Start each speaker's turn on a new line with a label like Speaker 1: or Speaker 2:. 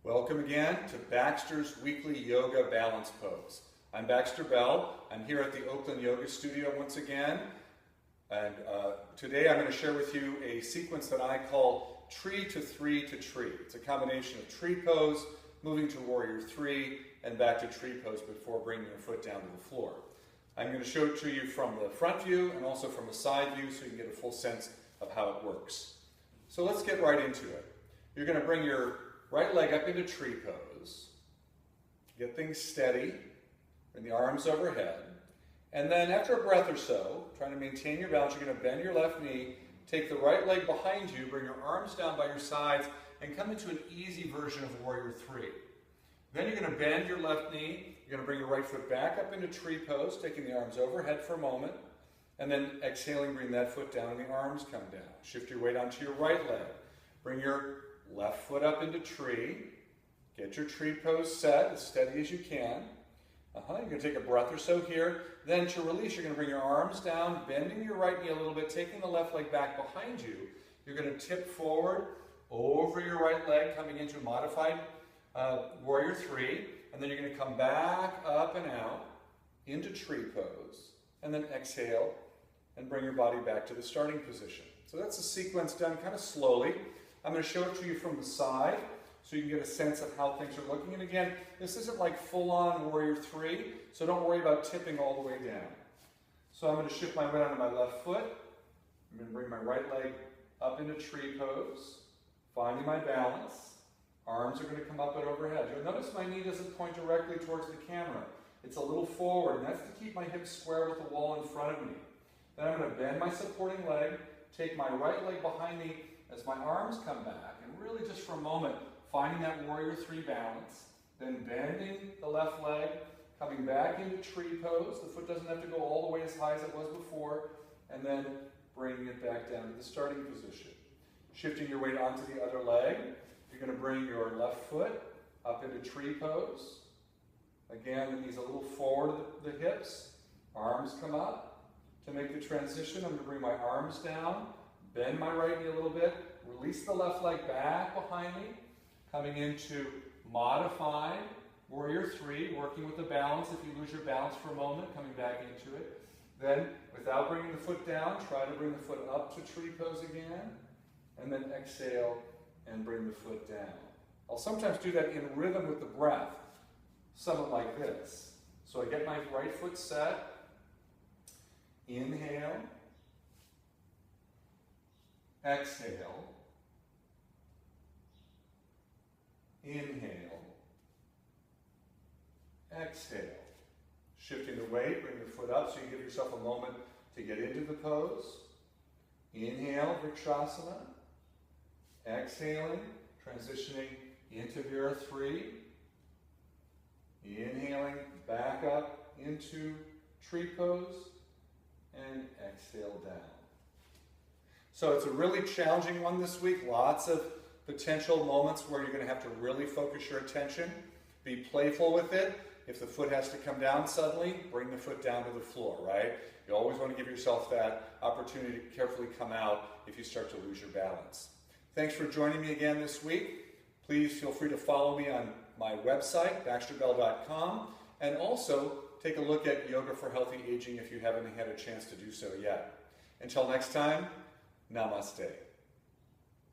Speaker 1: Welcome again to Baxter's weekly yoga balance pose. I'm Baxter Bell. I'm here at the Oakland Yoga Studio once again. And today I'm going to share with you a sequence that I call Tree-to-3-to-Tree. It's a combination of tree pose, moving to warrior three, and back to tree pose before bringing your foot down to the floor. I'm going to show it to you from the front view and also from the side view so you can get a full sense of how it works. So let's get right into it. You're going to bring your right leg up into tree pose, get things steady, bring the arms overhead, and then after a breath or so, trying to maintain your balance, you're going to bend your left knee, take the right leg behind you, bring your arms down by your sides, and come into an easy version of warrior three. Then you're going to bend your left knee, you're going to bring your right foot back up into tree pose, taking the arms overhead for a moment, and then exhaling, bring that foot down and the arms come down. Shift your weight onto your right leg. Bring your left foot up into tree. Get your tree pose set as steady as you can. You're going to take a breath or so here. Then to release, you're going to bring your arms down, bending your right knee a little bit, taking the left leg back behind you. You're going to tip forward over your right leg, coming into modified warrior three. And then you're going to come back up and out into tree pose. And then exhale and bring your body back to the starting position. So that's a sequence done kind of slowly. I'm going to show it to you from the side so you can get a sense of how things are looking. And again, this isn't like full-on warrior three, so don't worry about tipping all the way down. So I'm going to shift my weight onto my left foot. I'm going to bring my right leg up into tree pose, finding my balance. Arms are going to come up and overhead. You'll notice my knee doesn't point directly towards the camera. It's a little forward, and that's to keep my hips square with the wall in front of me. Then I'm going to bend my supporting leg, take my right leg behind me as my arms come back, and really just for a moment, finding that warrior three balance, then bending the left leg, coming back into tree pose. The foot doesn't have to go all the way as high as it was before, and then bringing it back down to the starting position. Shifting your weight onto the other leg, you're going to bring your left foot up into tree pose. Again, the knees a little forward to the hips, arms come up. To make the transition, I'm going to bring my arms down, bend my right knee a little bit, release the left leg back behind me, coming into modified warrior three, working with the balance. If you lose your balance for a moment, coming back into it. Then, without bringing the foot down, try to bring the foot up to tree pose again, and then exhale and bring the foot down. I'll sometimes do that in rhythm with the breath, something like this. So I get my right foot set, inhale, exhale, inhale, exhale. Shifting the weight, bring the foot up so you give yourself a moment to get into the pose. Inhale, Vrikshasana. Exhaling, transitioning into Vira 3. Inhaling, back up into tree pose. And exhale down. So it's a really challenging one this week. Lots of potential moments where you're going to have to really focus your attention. Be playful with it. If the foot has to come down suddenly, bring the foot down to the floor, right? You always want to give yourself that opportunity to carefully come out if you start to lose your balance. Thanks for joining me again this week. Please feel free to follow me on my website, baxterbell.com, and also take a look at Yoga for Healthy Aging if you haven't had a chance to do so yet. Until next time, namaste.